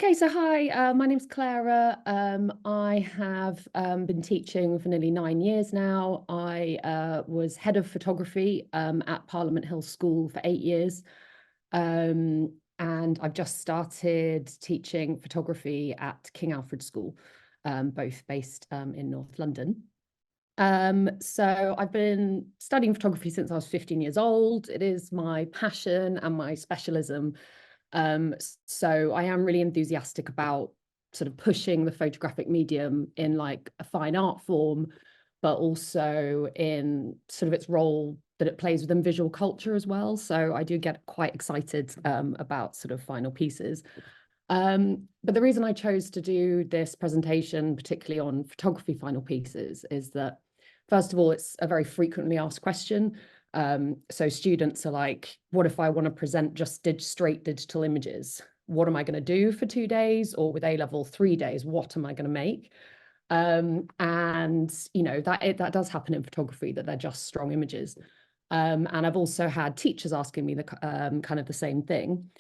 Okay, so hi, my name's Clara. I have been teaching for nearly 9 years now. I was head of photography at Parliament Hill School for 8 years. And I've just started teaching photography at King Alfred School, both based in North London. So I've been studying photography since I was 15 years old. It is my passion and my specialism. So I am really enthusiastic about sort of pushing the photographic medium in like a fine art form, but also in sort of its role that it plays within visual culture as well. So I do get quite excited about sort of final pieces. But the reason I chose to do this presentation, particularly on photography final pieces, is that, first of all, it's a very frequently asked question. So students are like, what if I want to present just straight digital images? What am I going to do for 2 days? Or with A-level 3 days, what am I going to make? And you know, that does happen in photography, that they're just strong images. And I've also had teachers asking me the kind of the same thing.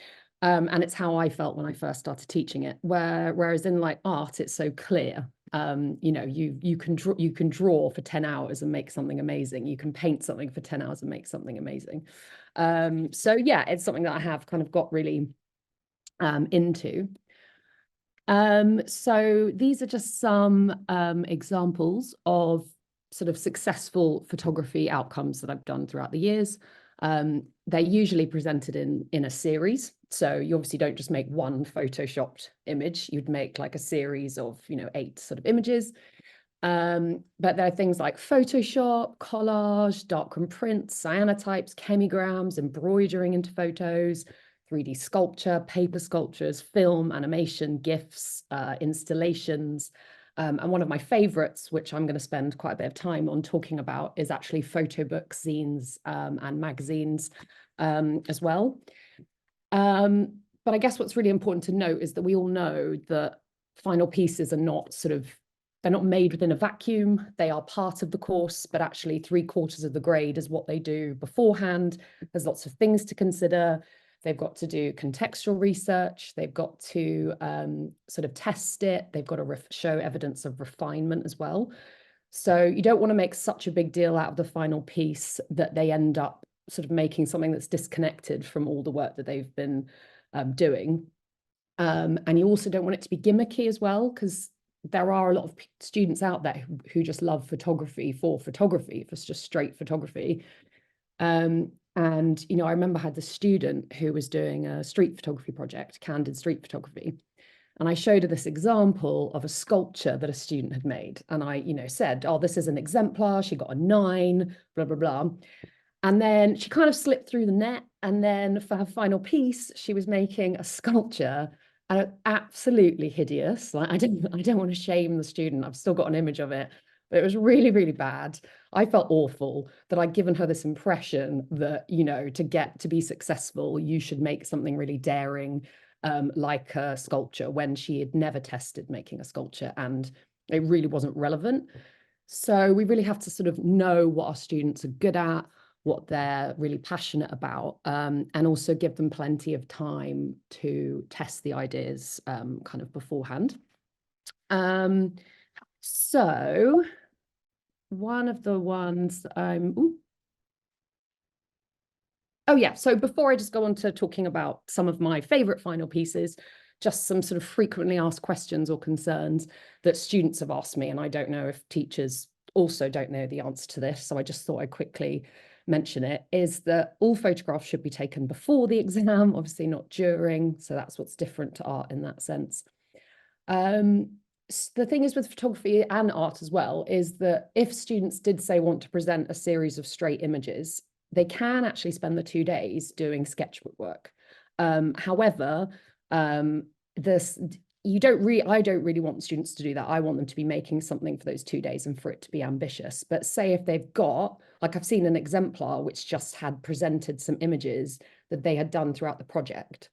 And it's how I felt when I first started teaching it, whereas in like art, it's so clear. You know, you can draw for 10 hours and make something amazing. You can paint something for 10 hours and make something amazing. So yeah, it's something that I have kind of got really into. So these are just some examples of sort of successful photography outcomes that I've done throughout the years. They're usually presented in a series. So you obviously don't just make one photoshopped image. You'd make like a series of, 8 sort of images. But there are things like Photoshop, collage, darkroom prints, cyanotypes, chemigrams, embroidering into photos, 3D sculpture, paper sculptures, film, animation, GIFs, installations. And one of my favorites, which I'm going to spend quite a bit of time on talking about, is actually photo books, zines, and magazines as well. But I guess what's really important to note is that we all know that final pieces are not they're not made within a vacuum. They are part of the course, but actually 3/4 of the grade is what they do beforehand. There's lots of things to consider. They've got to do contextual research. They've got to sort of test it. They've got to show evidence of refinement as well. So you don't want to make such a big deal out of the final piece that they end up sort of making something that's disconnected from all the work that they've been doing. And you also don't want it to be gimmicky as well, because there are a lot of students out there who just love photography, for just straight photography. And, I remember I had this student who was doing a street photography project, candid street photography. And I showed her this example of a sculpture that a student had made. And I, said, oh, this is an exemplar. She got a 9, blah, blah, blah. And then she kind of slipped through the net. And then for her final piece, she was making a sculpture, absolutely hideous. Like I don't want to shame the student. I've still got an image of it, but it was really, really bad. I felt awful that I'd given her this impression that, to be successful, you should make something really daring, like a sculpture, when she had never tested making a sculpture and it really wasn't relevant. So we really have to sort of know what our students are good at, what they're really passionate about, and also give them plenty of time to test the ideas kind of beforehand. So one of the ones oh yeah, so before I just go on to talking about some of my favorite final pieces, just some sort of frequently asked questions or concerns that students have asked me, and I don't know if teachers also don't know the answer to this, so I just thought I'd quickly mention it, is that all photographs should be taken before the exam, obviously not during, so that's what's different to art in that sense. The thing is with photography and art as well, is that if students did say want to present a series of straight images, they can actually spend the 2 days doing sketchbook work. However, I don't really want students to do that. I want them to be making something for those 2 days and for it to be ambitious. But say if they've got, like I've seen an exemplar which just had presented some images that they had done throughout the project,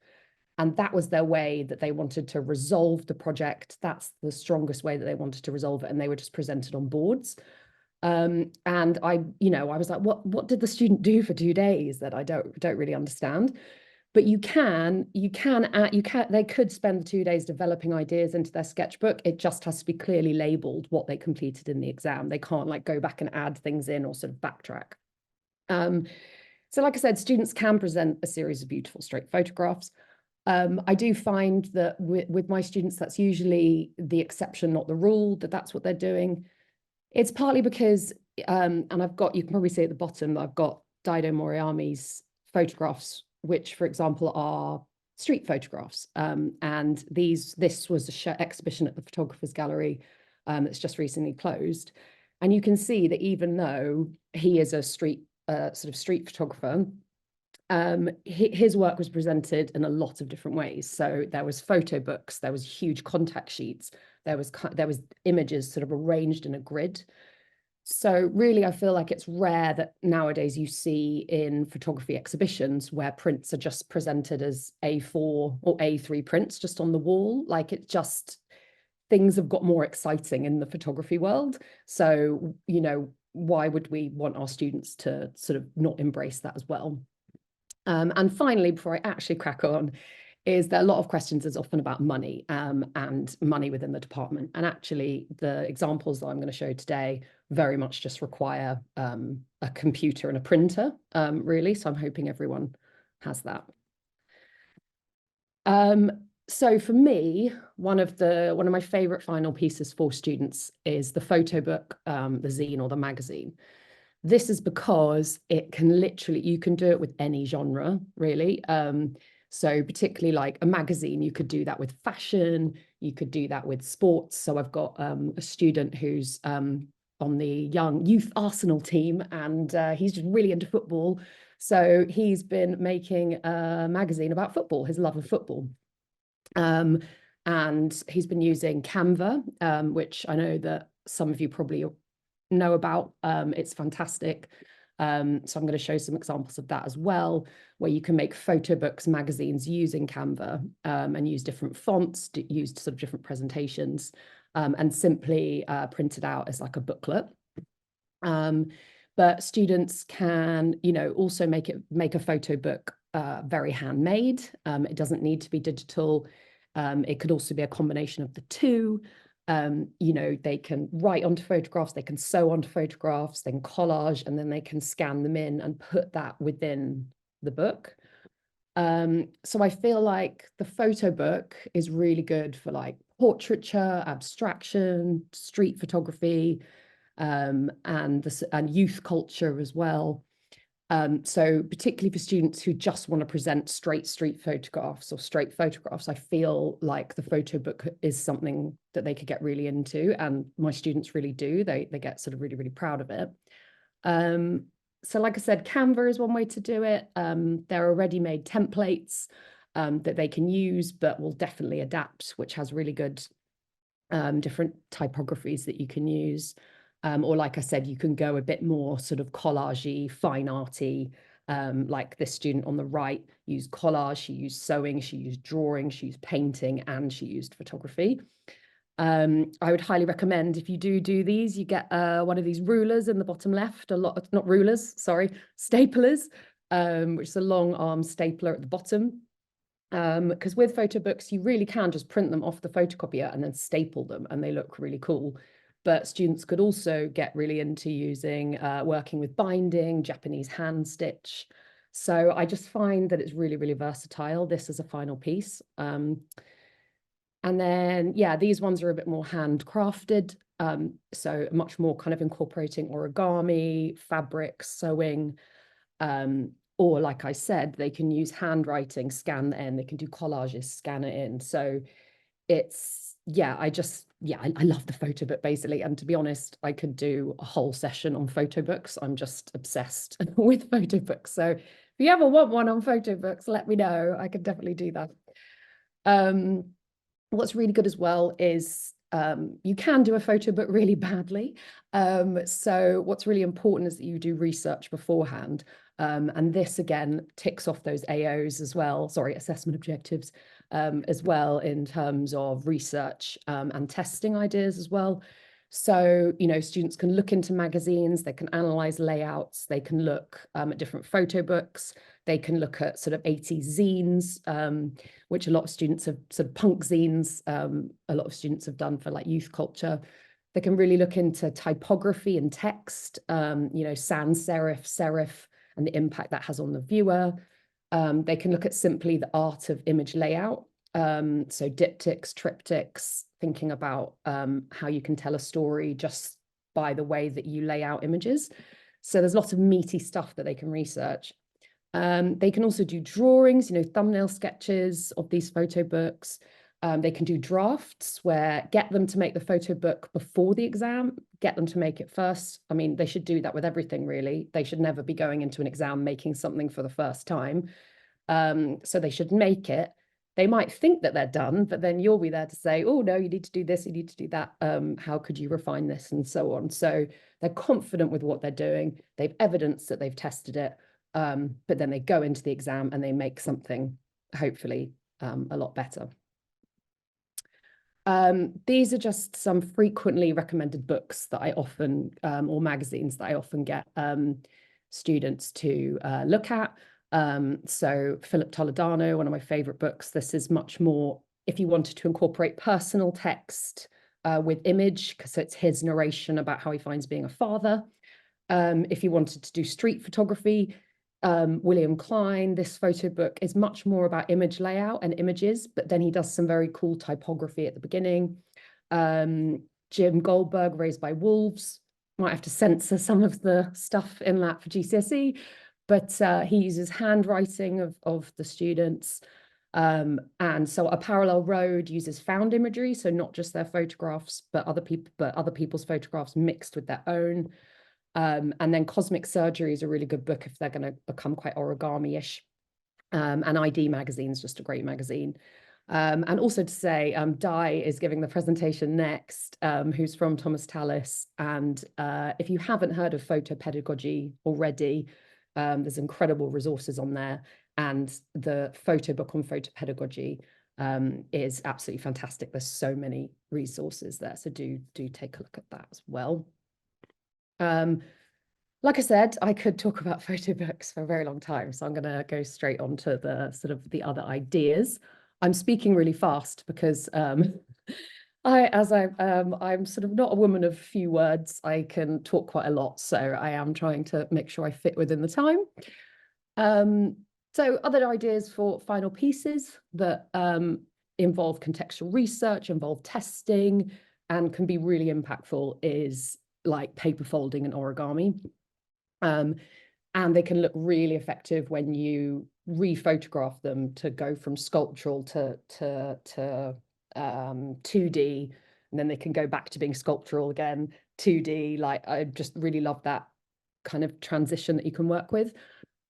and that was their way that they wanted to resolve the project. That's the strongest way that they wanted to resolve it, and they were just presented on boards. And I was like, what did the student do for 2 days that I don't really understand? But they could spend the 2 days developing ideas into their sketchbook. It just has to be clearly labeled what they completed in the exam. They can't like go back and add things in or sort of backtrack. So like I said, students can present a series of beautiful straight photographs. I do find that with my students, that's usually the exception, not the rule, that's what they're doing. It's partly because, and you can probably see at the bottom, I've got Dido Moriami's photographs, which, for example, are street photographs. And this was an exhibition at the Photographers Gallery that's just recently closed. And you can see that even though he is a street photographer, his work was presented in a lot of different ways. So there was photo books, there was huge contact sheets, there was images sort of arranged in a grid. So really, I feel like it's rare that nowadays you see in photography exhibitions where prints are just presented as A4 or A3 prints just on the wall. Like things have got more exciting in the photography world. So, why would we want our students to sort of not embrace that as well? And finally, before I actually crack on, is there a lot of questions is often about money and money within the department. And actually, the examples that I'm going to show today very much just require a computer and a printer, really. So I'm hoping everyone has that. So for me, one of my favorite final pieces for students is the photo book, the zine or the magazine. This is because you can do it with any genre, really. So particularly like a magazine, you could do that with fashion, you could do that with sports. So I've got a student who's on the young youth Arsenal team, and he's just really into football. So he's been making a magazine about football, his love of football. And he's been using Canva, which I know that some of you probably know about. It's fantastic. So I'm going to show some examples of that as well, where you can make photo books, magazines using Canva, and use different fonts, use sort of different presentations, and simply print it out as like a booklet. But students can, also make a photo book very handmade. It doesn't need to be digital. It could also be a combination of the two. They can write onto photographs, they can sew onto photographs, then collage, and then they can scan them in and put that within the book. So I feel like the photo book is really good for like portraiture, abstraction, street photography, and youth culture as well. So particularly for students who just want to present straight street photographs or straight photographs, I feel like the photo book is something that they could get really into, and my students really do. They get sort of really, really proud of it. So like I said, Canva is one way to do it. There are ready-made templates that they can use, but will definitely adapt, which has really good different typographies that you can use. Or like I said, you can go a bit more sort of collage-y, fine arty, like this student on the right used collage, she used sewing, she used drawing, she used painting, and she used photography. I would highly recommend, if you do these, you get one of these rulers in the bottom left, not rulers, sorry, staplers, which is a long arm stapler at the bottom. Because with photo books, you really can just print them off the photocopier and then staple them, and they look really cool. But students could also get really into using, working with binding, Japanese hand stitch. So I just find that it's really, really versatile. This is a final piece. And then, yeah, these ones are a bit more handcrafted. So much more kind of incorporating origami, fabric, sewing, or like I said, they can use handwriting, scan it in, they can do collages, scan it in. So it's, I love the photo book basically. And to be honest, I could do a whole session on photo books. I'm just obsessed with photo books. So if you ever want one on photo books, let me know. I could definitely do that. What's really good as well is you can do a photo book really badly. So what's really important is that you do research beforehand. And this again ticks off those AOs as well, sorry, assessment objectives, as well in terms of research and testing ideas as well. So, you know, students can look into magazines, they can analyze layouts, they can look at different photo books, they can look at sort of 80s zines, which a lot of students have, sort of punk zines, a lot of students have done for like youth culture. They can really look into typography and text, you know, sans serif, serif, and the impact that has on the viewer. They can look at simply the art of image layout. So diptychs, triptychs, thinking about how you can tell a story just by the way that you lay out images. So there's lots of meaty stuff that they can research. They can also do drawings, you know, thumbnail sketches of these photo books. They can do drafts where get them to make the photo book before the exam, get them to make it first. I mean, they should do that with everything, really. They should never be going into an exam making something for the first time. So they should make it. They might think that they're done, but then you'll be there to say, oh, no, you need to do this, you need to do that. How could you refine this, and so on. So they're confident with what they're doing. They've evidenced that they've tested it, but then they go into the exam and they make something, hopefully, a lot better. These are just some frequently recommended books that I often, or magazines that I often get students to look at. So Philip Toledano, one of my favorite books. This is much more, if you wanted to incorporate personal text with image, because it's his narration about how he finds being a father. If you wanted to do street photography, William Klein, this photo book is much more about image layout and images, but then he does some very cool typography at the beginning. Jim Goldberg, Raised by Wolves, might have to censor some of the stuff in that for GCSE, but he uses handwriting of the students. And so A Parallel Road uses found imagery, so not just their photographs, but other people's photographs mixed with their own. And then Cosmic Surgery is a really good book if they're going to become quite origami-ish. And ID Magazine is just a great magazine. And also to say, Di is giving the presentation next, who's from Thomas Tallis. And if you haven't heard of photo pedagogy already, there's incredible resources on there. And the photo book on photo pedagogy is absolutely fantastic. There's so many resources there. So do take a look at that as well. Like I said, I could talk about photo books for a very long time, so I'm going to go straight on to the sort of the other ideas. I'm speaking really fast because I'm sort of not a woman of few words. I can talk quite a lot, so I am trying to make sure I fit within the time. So other ideas for final pieces that involve contextual research, involve testing, and can be really impactful is like paper folding and origami. And they can look really effective when you re-photograph them to go from sculptural to 2D, and then they can go back to being sculptural again, 2D. Like, I just really love that kind of transition that you can work with.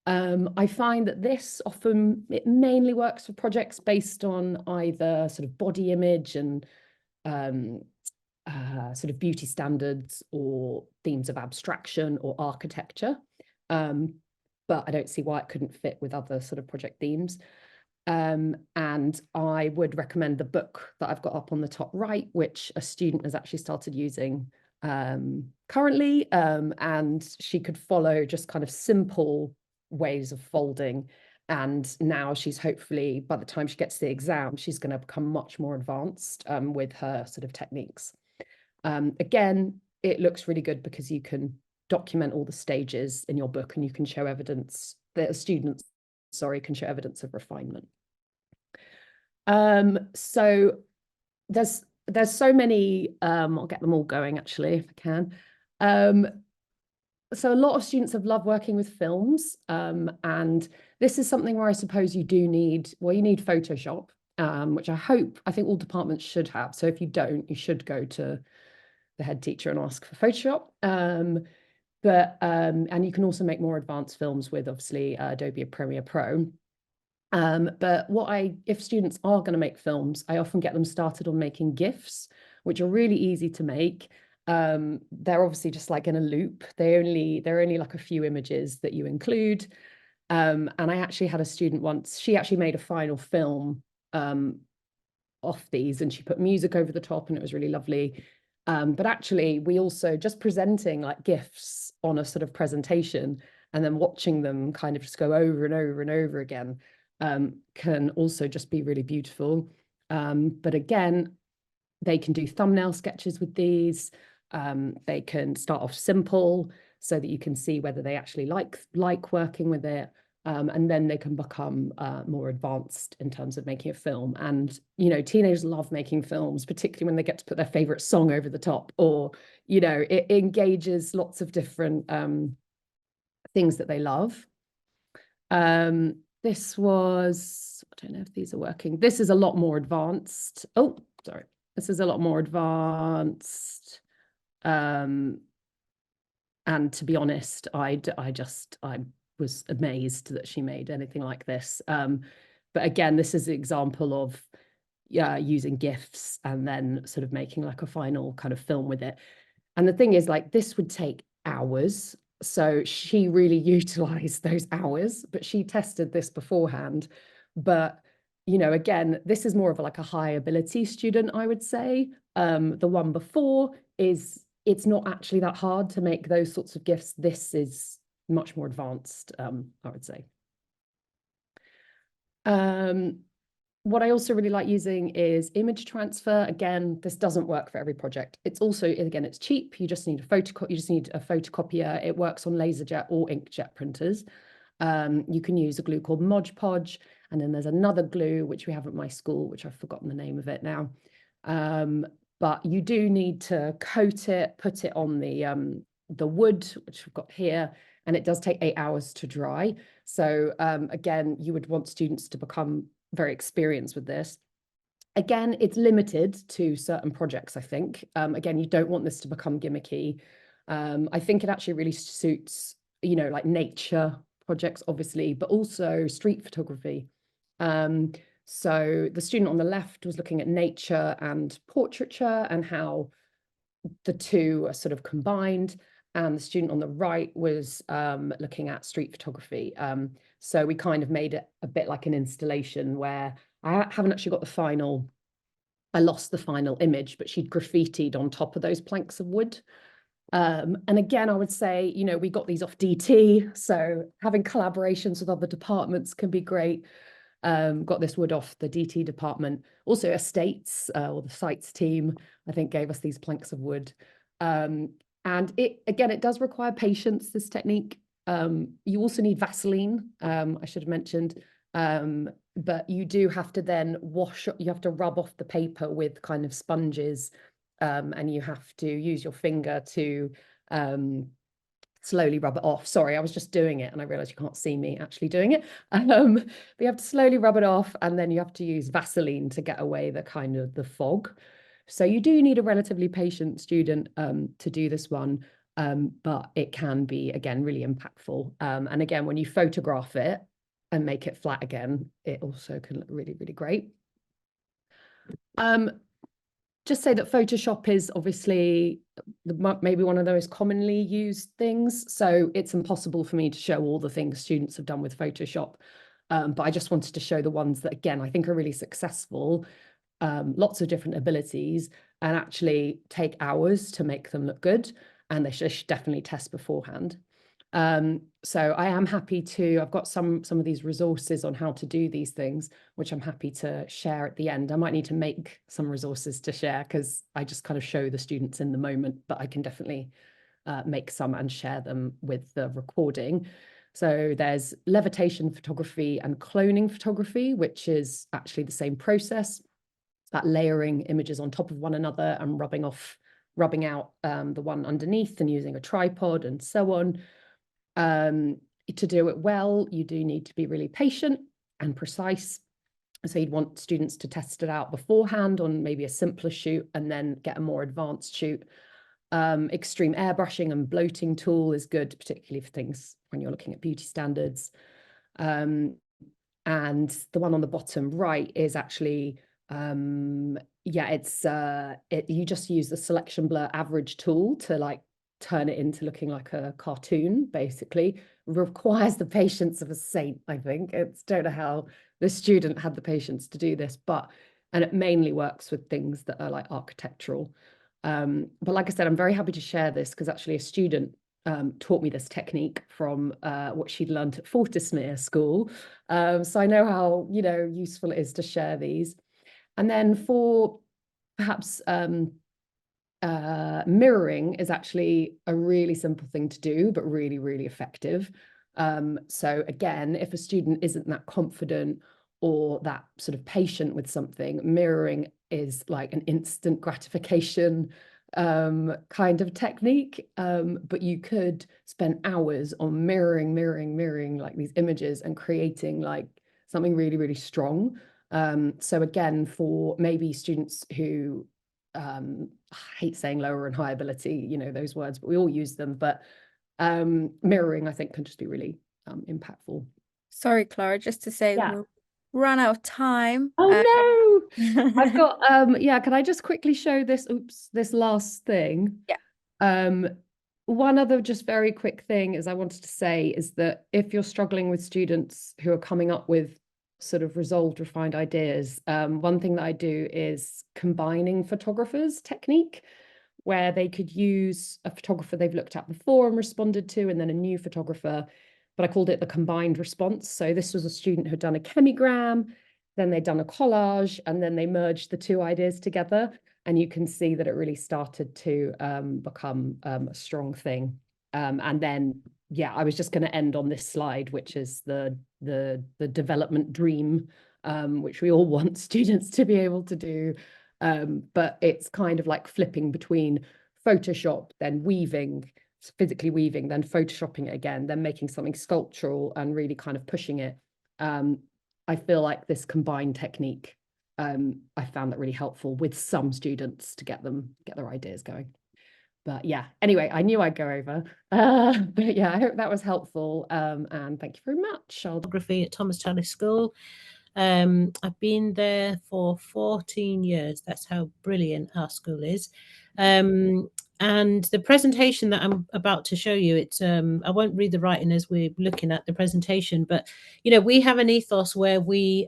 I find that this often, it mainly works for projects based on either sort of body image and sort of beauty standards or themes of abstraction or architecture. But I don't see why it couldn't fit with other sort of project themes. And I would recommend the book that I've got up on the top right, which a student has actually started using currently, and she could follow just kind of simple ways of folding. And now she's hopefully, by the time she gets to the exam, she's going to become much more advanced with her sort of techniques. Again, it looks really good because you can document all the stages in your book, and you can show evidence that students, can show evidence of refinement. So there's so many, I'll get them all going actually if I can. So a lot of students have loved working with films, and this is something where I suppose you do need, well, you need Photoshop, which I think all departments should have. So if you don't, you should go to the head teacher and ask for Photoshop. And you can also make more advanced films with obviously Adobe Premiere Pro. But if students are going to make films, I often get them started on making GIFs, which are really easy to make. They're obviously just like in a loop. They're only like a few images that you include. And I actually had a student once, she actually made a final film off these, and she put music over the top, and it was really lovely. But actually, we also just presenting like GIFs on a sort of presentation and then watching them kind of just go over and over and over again can also just be really beautiful. But again, they can do thumbnail sketches with these. They can start off simple so that you can see whether they actually like working with it. And then they can become more advanced in terms of making a film. And, you know, teenagers love making films, particularly when they get to put their favorite song over the top, or, you know, it engages lots of different things that they love. This was, I don't know if these are working. This is a lot more advanced. Oh, sorry. This is a lot more advanced. And to be honest, I was amazed that she made anything like this. But again, this is an example of using GIFs and then sort of making like a final kind of film with it. And the thing is, like, this would take hours. So she really utilized those hours, but she tested this beforehand. But, you know, again, this is more of like a high ability student, I would say. The one before it's not actually that hard to make those sorts of GIFs. This is much more advanced, I would say. What I also really like using is image transfer. Again, this doesn't work for every project. It's also, again, it's cheap. You just need a photocopier. It works on laserjet or inkjet printers. You can use a glue called Mod Podge, and then there's another glue which we have at my school, which I've forgotten the name of it now. But you do need to coat it, put it on the wood, which we've got here, and it does take 8 hours to dry. So again, you would want students to become very experienced with this. Again, it's limited to certain projects, I think. Again, you don't want this to become gimmicky. I think it actually really suits, you know, like nature projects, obviously, but also street photography. So the student on the left was looking at nature and portraiture and how the two are sort of combined. And the student on the right was looking at street photography. So we kind of made it a bit like an installation where I haven't actually got the final, I lost the final image, but she'd graffitied on top of those planks of wood. And again, I would say, you know, we got these off DT, so having collaborations with other departments can be great. Got this wood off the DT department. Also estates or the sites team, I think, gave us these planks of wood. And it does require patience, this technique. You also need Vaseline, I should have mentioned. But you do have to then you have to rub off the paper with kind of sponges, and you have to use your finger to slowly rub it off. Sorry, I was just doing it and I realized you can't see me actually doing it. But you have to slowly rub it off, and then you have to use Vaseline to get away the kind of the fog. So you do need a relatively patient student to do this one, but it can be, again, really impactful. And again, when you photograph it and make it flat again, it also can look really, really great. Just say that Photoshop is obviously maybe one of the most commonly used things. So it's impossible for me to show all the things students have done with Photoshop. But I just wanted to show the ones that, again, I think are really successful, lots of different abilities, and actually take hours to make them look good. And they should definitely test beforehand. So I am happy to, I've got some of these resources on how to do these things, which I'm happy to share at the end. I might need to make some resources to share because I just kind of show the students in the moment, but I can definitely make some and share them with the recording. So there's levitation photography and cloning photography, which is actually the same process, that layering images on top of one another and rubbing out the one underneath and using a tripod and so on. To do it well, you do need to be really patient and precise. So you'd want students to test it out beforehand on maybe a simpler shoot and then get a more advanced shoot. Extreme airbrushing and bloating tool is good, particularly for things when you're looking at beauty standards. And the one on the bottom right is actually, you just use the selection blur average tool to like turn it into looking like a cartoon, basically. Requires the patience of a saint, I think. Don't know how the student had the patience to do this, and it mainly works with things that are like architectural. But like I said, I'm very happy to share this because actually a student taught me this technique from what she'd learned at Fortismere school. So I know how, useful it is to share these. And then for perhaps mirroring is actually a really simple thing to do, but really, really effective. So again, if a student isn't that confident or that sort of patient with something, mirroring is like an instant gratification kind of technique. But you could spend hours on mirroring like these images and creating like something really, really strong. So again, for maybe students who I hate saying lower and high ability, those words, but we all use them. But mirroring, I think, can just be really impactful. Sorry, Clara, just to say Yeah. we'll run out of time. Oh no, I've got yeah, can I just quickly show this? Oops, this last thing. Yeah. One other just very quick thing is I wanted to say is that if you're struggling with students who are coming up with sort of resolved, refined ideas, one thing that I do is combining photographers technique, where they could use a photographer they've looked at before and responded to, and then a new photographer, but I called it the combined response. So this was a student who'd done a chemigram, then they'd done a collage, and then they merged the two ideas together. And you can see that it really started to become a strong thing. And then, yeah, I was just going to end on this slide, which is the development dream, which we all want students to be able to do. But it's kind of like flipping between Photoshop, then weaving, physically weaving, then Photoshopping it again, then making something sculptural and really kind of pushing it. I feel like this combined technique, I found that really helpful with some students to get their ideas going. But yeah, anyway, I knew I'd go over. But yeah, I hope that was helpful. And thank you very much. Photography at Thomas Tallis School. I've been there for 14 years. That's how brilliant our school is. And the presentation that I'm about to show you, it's I won't read the writing as we're looking at the presentation, but we have an ethos where we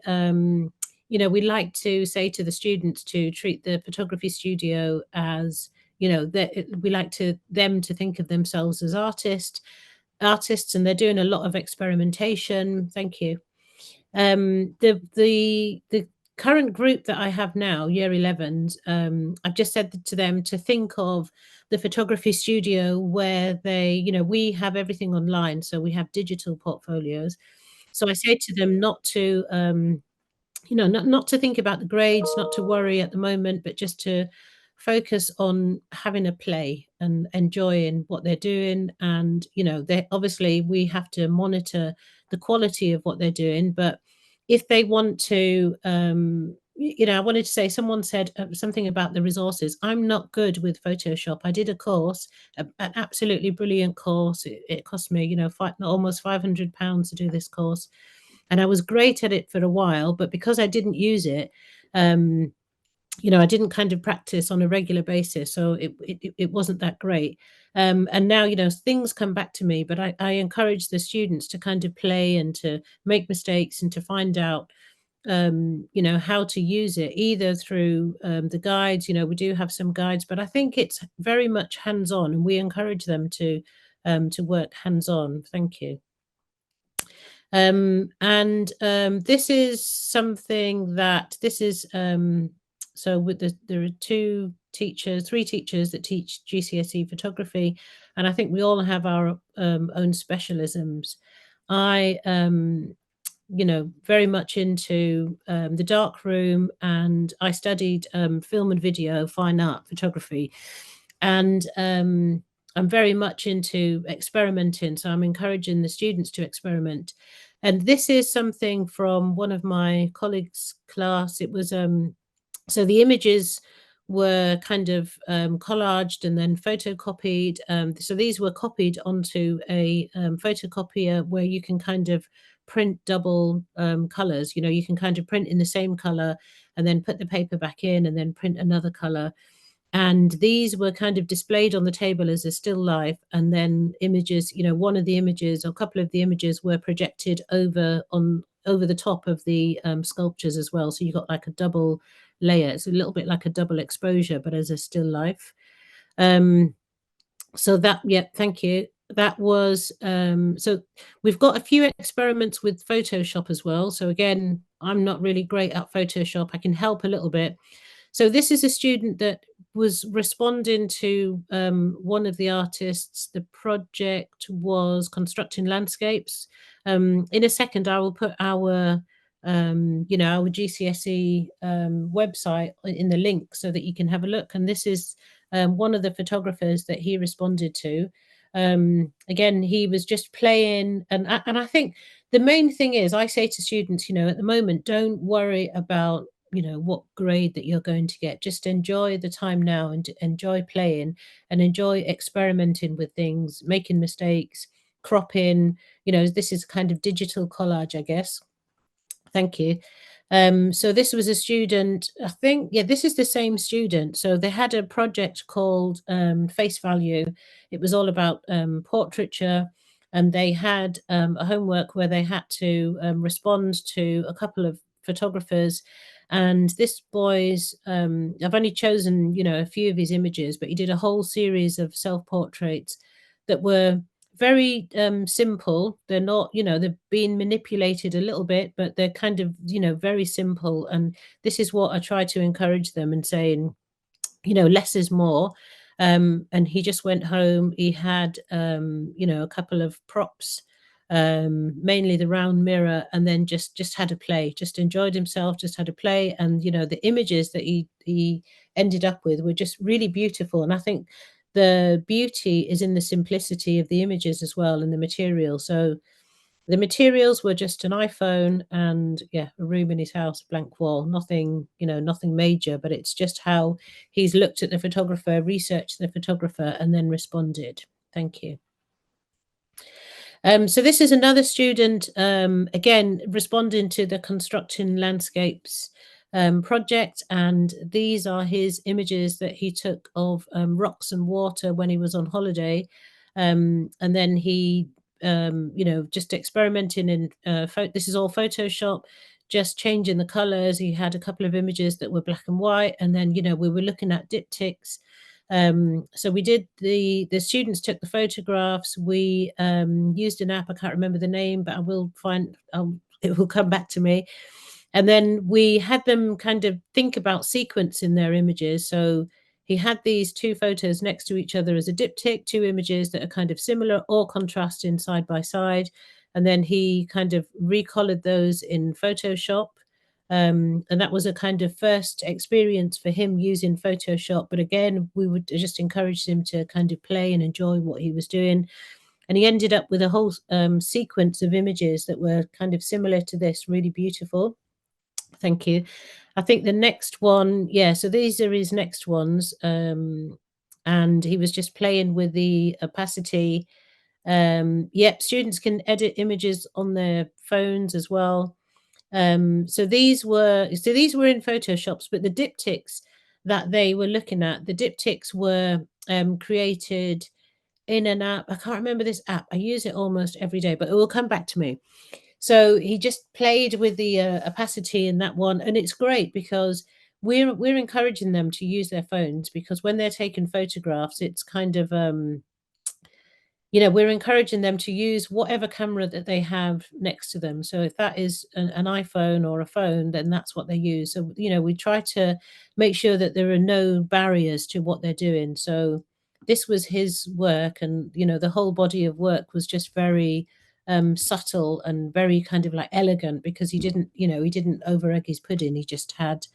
we like to say to the students to treat the photography studio as we like them to think of themselves as artists, and they're doing a lot of experimentation. Thank you. The current group that I have now, year 11s, I've just said to them to think of the photography studio where we have everything online, so we have digital portfolios. So I say to them not to not to think about the grades, not to worry at the moment, but just to focus on having a play and enjoying what they're doing. And they obviously, we have to monitor the quality of what they're doing, but if they want to I wanted to say, someone said something about the resources. I'm not good with Photoshop. I did a course, an absolutely brilliant course. It cost me almost £500 to do this course, and I was great at it for a while, but because I didn't use it, I didn't kind of practice on a regular basis, so it wasn't that great. And now things come back to me, but I encourage the students to kind of play and to make mistakes and to find out how to use it, either through the guides. We do have some guides, but I think it's very much hands-on, and we encourage them to work hands-on. Thank you. This is something that so there are three teachers that teach GCSE photography, and I think we all have our own specialisms. I very much into the darkroom, and I studied film and video, fine art, photography, and I'm very much into experimenting, so I'm encouraging the students to experiment. And this is something from one of my colleagues' class. It was so the images were kind of collaged and then photocopied. So these were copied onto a photocopier where you can kind of print double colors. You can kind of print in the same color and then put the paper back in and then print another color. And these were kind of displayed on the table as a still life, and then images, one of the images or a couple of the images were projected over the top of the sculptures as well. So you got like a double layer. It's a little bit like a double exposure, but as a still life. So that, yeah, thank you. That was, so we've got a few experiments with Photoshop as well. So again, I'm not really great at Photoshop. I can help a little bit. So this is a student that was responding to one of the artists. The project was constructing landscapes. In a second, I will put our our GCSE website in the link so that you can have a look. And this is one of the photographers that he responded to. Again, he was just playing, and I think the main thing is, I say to students, at the moment, don't worry about what grade that you're going to get. Just enjoy the time now and enjoy playing and enjoy experimenting with things, making mistakes, cropping. This is kind of digital collage, I guess. Thank you. So this was a student, I think, yeah, this is the same student. So they had a project called Face Value. It was all about portraiture, and they had a homework where they had to respond to a couple of photographers. And this boy's, I've only chosen, a few of his images, but he did a whole series of self-portraits that were very simple. They're not, they're being manipulated a little bit, but they're kind of, very simple. And this is what I try to encourage them and saying, less is more. And he just went home. He had, a couple of props, mainly the round mirror, and then just had a play, just enjoyed himself, just had a play. And, the images that he ended up with were just really beautiful. And I think the beauty is in the simplicity of the images as well, and the material. So the materials were just an iPhone and a room in his house, blank wall, nothing, nothing major, but it's just how he's looked at the photographer, researched the photographer, and then responded. Thank you. So this is another student, again, responding to the Constructing Landscapes project, and these are his images that he took of rocks and water when he was on holiday. And then he, just experimenting in, this is all Photoshop, just changing the colors. He had a couple of images that were black and white, and then, we were looking at diptychs. So we did the students took the photographs. We used an app, I can't remember the name, but I will find, it will come back to me. And then we had them kind of think about sequence in their images. So he had these two photos next to each other as a diptych, two images that are kind of similar or contrasting side by side. And then he kind of recolored those in Photoshop. And that was a kind of first experience for him using Photoshop. But again, we would just encourage him to kind of play and enjoy what he was doing. And he ended up with a whole sequence of images that were kind of similar to this, really beautiful. Thank you. I think the next one, so these are his next ones. And he was just playing with the opacity. Students can edit images on their phones as well. So these were in Photoshops, but the diptychs that they were looking at, the diptychs were created in an app. I can't remember this app. I use it almost every day, but it will come back to me. So he just played with the opacity in that one, and it's great because we're encouraging them to use their phones, because when they're taking photographs, it's kind of we're encouraging them to use whatever camera that they have next to them. So if that is an iPhone or a phone, then that's what they use. So, we try to make sure that there are no barriers to what they're doing. So this was his work, and, the whole body of work was just very subtle and very kind of like elegant, because he didn't over egg his pudding. He just had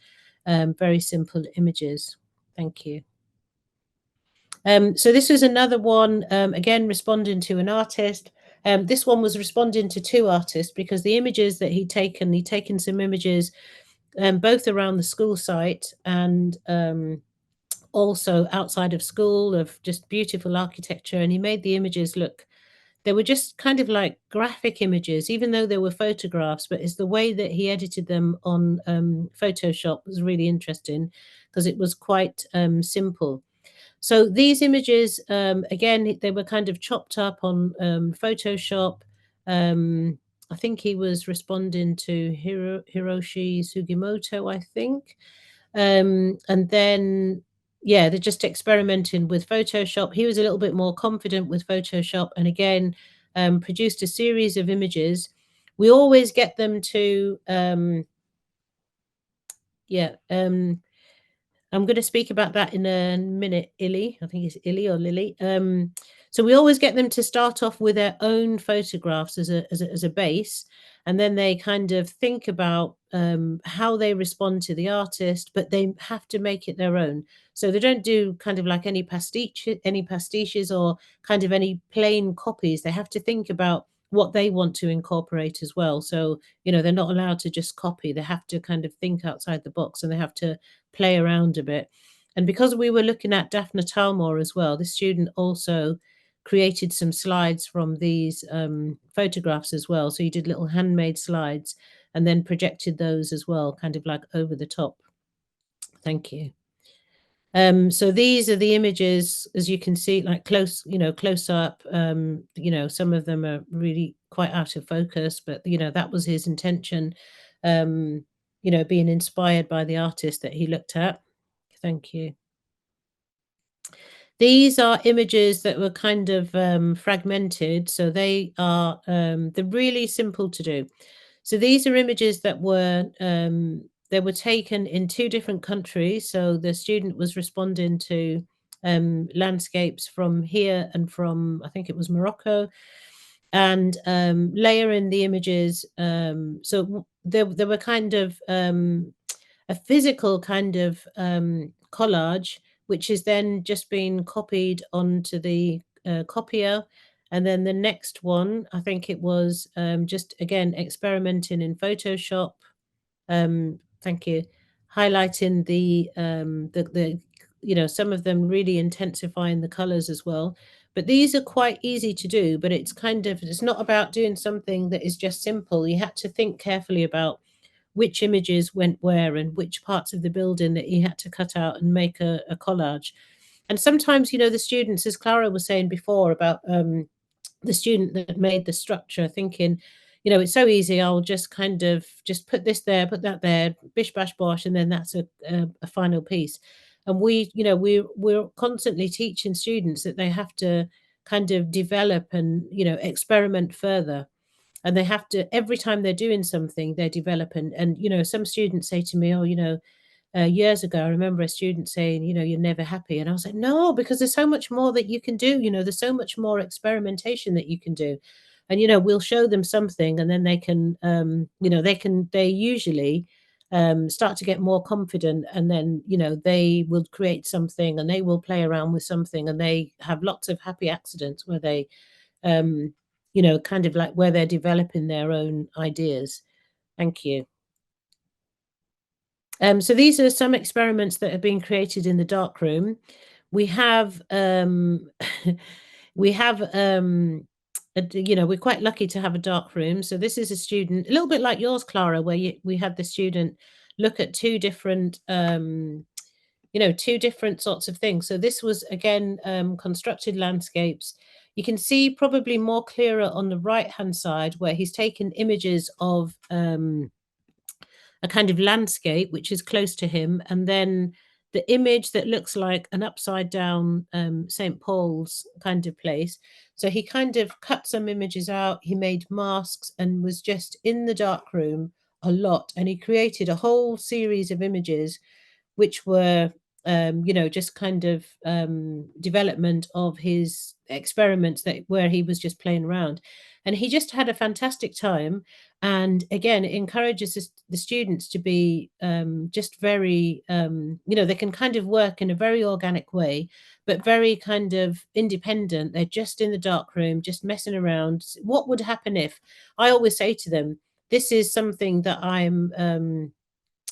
very simple images. Thank you. So this was another one, again, responding to an artist. This one was responding to two artists, because the images that he'd taken some images both around the school site and also outside of school, of just beautiful architecture. And he made the images look, they were just kind of like graphic images, even though they were photographs, but it's the way that he edited them on Photoshop was really interesting, because it was quite simple. So these images, again, they were kind of chopped up on Photoshop. I think he was responding to Hiroshi Sugimoto, I think. And then yeah, they're just experimenting with Photoshop. He was a little bit more confident with Photoshop, and again, produced a series of images. We always get them to, I'm going to speak about that in a minute, Illy. I think it's Illy or Lily. So we always get them to start off with their own photographs as a base, and then they kind of think about how they respond to the artist, but they have to make it their own. So they don't do kind of like any pastiches or kind of any plain copies. They have to think about what they want to incorporate as well. So, you know, they're not allowed to just copy. They have to kind of think outside the box, and they have to play around a bit. And because we were looking at Daphne Talmor as well, this student also created some slides from these photographs as well. So he did little handmade slides and then projected those as well, kind of like over the top. Thank you. So these are the images, as you can see, like close up. Some of them are really quite out of focus, but that was his intention. Being inspired by the artist that he looked at. Thank you. These are images that were kind of fragmented, so they're really simple to do. So these are images that were they were taken in 2 different countries. So the student was responding to landscapes from here and from, I think it was Morocco, and layering the images. So there were kind of a physical kind of collage, which is then just been copied onto the copier. And then the next one, I think it was just, again, experimenting in Photoshop. Thank you. Highlighting the some of them really intensifying the colors as well. But these are quite easy to do, but it's not about doing something that is just simple. You had to think carefully about which images went where and which parts of the building that you had to cut out and make a collage. And sometimes, the students, as Clara was saying before about the student that made the structure, thinking, it's so easy, I'll just kind of just put this there, put that there, bish, bash, bosh, and then that's a final piece. And we're constantly teaching students that they have to kind of develop and, experiment further. And they have to, every time they're doing something, they're developing. And, some students say to me, years ago, I remember a student saying, you're never happy. And I was like, no, because there's so much more that you can do. There's so much more experimentation that you can do. And, we'll show them something, and then they can, they usually start to get more confident. And then, they will create something, and they will play around with something, and they have lots of happy accidents where they, kind of like where they're developing their own ideas. Thank you. So these are some experiments that have been created in the darkroom. We have, we're quite lucky to have a darkroom. So this is a student, a little bit like yours, Clara, where we had the student look at 2 different, 2 different sorts of things. So this was, again, constructed landscapes. You can see probably more clearer on the right-hand side where he's taken images of a kind of landscape, which is close to him, and then the image that looks like an upside down St. Paul's kind of place. So he kind of cut some images out, he made masks, and was just in the darkroom a lot. And he created a whole series of images which were just kind of development of his experiments where he was just playing around. And he just had a fantastic time. And again, it encourages the students to be just very, they can kind of work in a very organic way, but very kind of independent. They're just in the darkroom, just messing around. What would happen if, I always say to them, this is something that I'm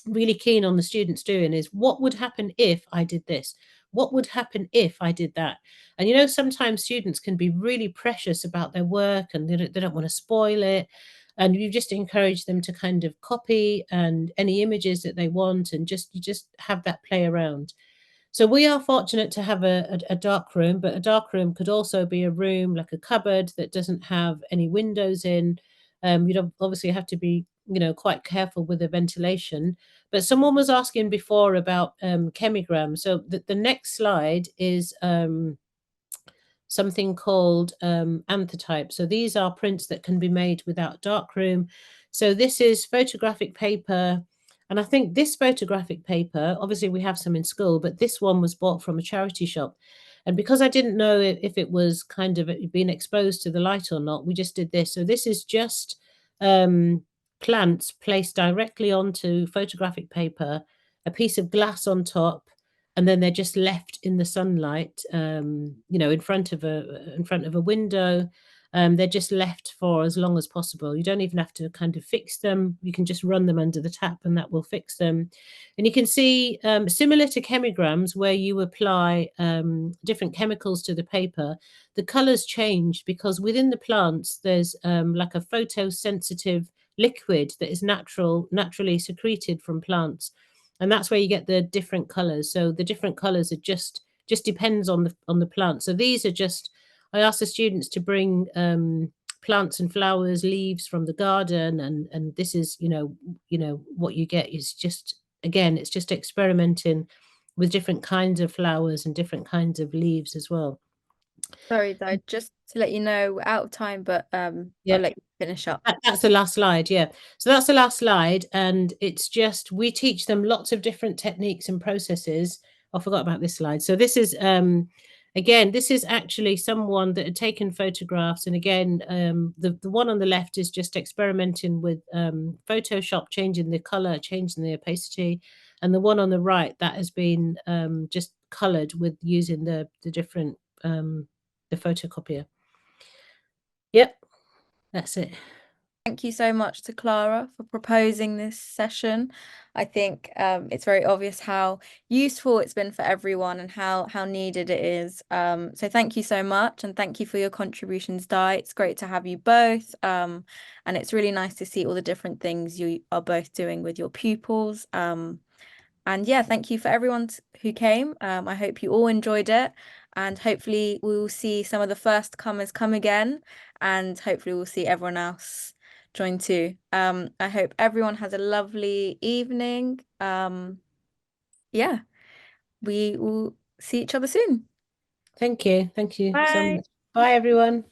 really keen on the students doing, is what would happen if I did this? What would happen if I did that? And sometimes students can be really precious about their work, and they don't want to spoil it. And you just encourage them to kind of copy and any images that they want, and you just have that play around. So we are fortunate to have a dark room, but a dark room could also be a room like a cupboard that doesn't have any windows in. You'd obviously have to be you know, quite careful with the ventilation. But someone was asking before about chemigrams. So the next slide is something called Anthotypes. So these are prints that can be made without Darkroom. So this is photographic paper. And I think this photographic paper, obviously we have some in school, but this one was bought from a charity shop. And because I didn't know if it was kind of being exposed to the light or not, we just did this. So this is just plants placed directly onto photographic paper, a piece of glass on top, and then they're just left in the sunlight, you know, in front of a window. They're just left for as long as possible. You don't even have to kind of fix them. You can just run them under the tap and that will fix them. And you can see, similar to chemigrams, where you apply different chemicals to the paper, the colors change because within the plants, there's like a photosensitive liquid that is naturally secreted from plants. And that's where you get the different colors. So the different colors are just depends on the plant. So these are just, I asked the students to bring plants and flowers, leaves from the garden, and this is, you know what you get is just, again, it's just experimenting with different kinds of flowers and different kinds of leaves as well. Sorry, Di, just to let you know, we're out of time, but I'll let you finish up. That's the last slide, yeah. So that's the last slide, and it's just, we teach them lots of different techniques and processes. I forgot about this slide. So this is, again, this is actually someone that had taken photographs, and again, the one on the left is just experimenting with Photoshop, changing the color, changing the opacity, and the one on the right, that has been just colored with using the different, the photocopier. Yep, that's it. Thank you so much to Clara for proposing this session. I think it's very obvious how useful it's been for everyone and how needed it is. So thank you so much, and thank you for your contributions, Di. It's great to have you both. And it's really nice to see all the different things you are both doing with your pupils. And yeah, thank you for everyone who came. I hope you all enjoyed it. And hopefully we will see some of the first comers come again. And hopefully we'll see everyone else join too. I hope everyone has a lovely evening. Yeah, we will see each other soon. Thank you. Thank you so Bye. much. Bye, everyone.